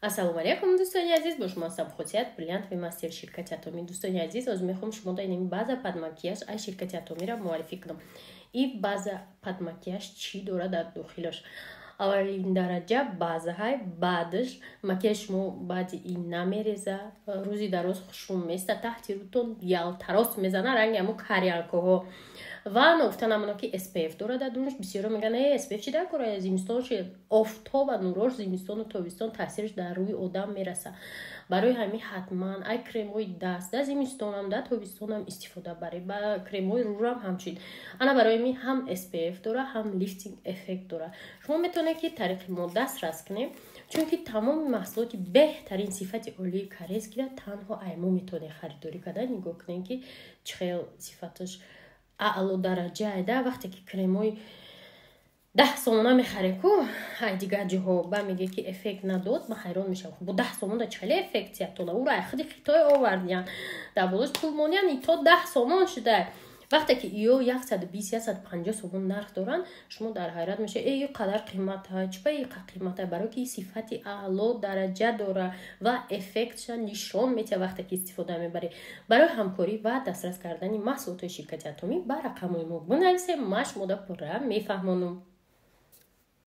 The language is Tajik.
ассалому алейкум дӯстони азиз, бо шумо ҳастам хусият бриллиант ва мастер ширкати атоми. Дӯстони азиз, оз мехоҳам шумо ин база под макияж аз ширкати атомиро муаррифӣ кунам. Ин база под макияж чӣ дорад дар дохилаш? Аввалин дараҷа базаҳай, баъдаш макияж шумо баъди ин намереза, рӯзи дароз хушрум места, таҳти рӯтон ялтарос мезана ранги ҳамун карялкаҳо. ва нафтан амоно ки SPF дорад дар дунш. бисёро меган SPF чӣ дар кора зимистон чи офтоб ва нурош зимистону тобистон таъсираш дар рӯи одам мераса. барои ҳамин ҳатман ай кремои даст дар зимистонам дар тобистонам истифода баред. ба кремои рӯам ҳамчин ана барои ми ҳам SPF дора, ҳам лифтинг эффект дора. шумо метавонед ки тариқи мо дастрас кунед, чунки тамоми маҳсулоти беҳтарин сифати олии корейс ки танҳо аймо метавонед харидорӣ карда. нигоҳ кунед ки чӣ хел сифаташ аъло дараҷа айда. вақте ки кремои 10 сомона мехарем ку ай дигар ҷоҳо ба меге ки эффект надод, ма ҳайрон мешавам. бо 10 сомона чӣ хеле эффект зиёдтона уро ай худи хитой овардиян дар болош пул мониян ито 10 сомон шуда. вақте ки ё 120-150 сомон нарх доран, шумо дар ҳайрат мешавед ё қадар қимата чӣ ин қимата, барои ки сифати аъло дараҷа дора ва эффектша нишон метиҳад вақте ки истифода мебаред. барои ҳамкорӣ ва дастрас кардани маҳсулоти ширкати атомӣ ба рақамҳои мо бинависед. ма шуморо пурра мефаҳмонам.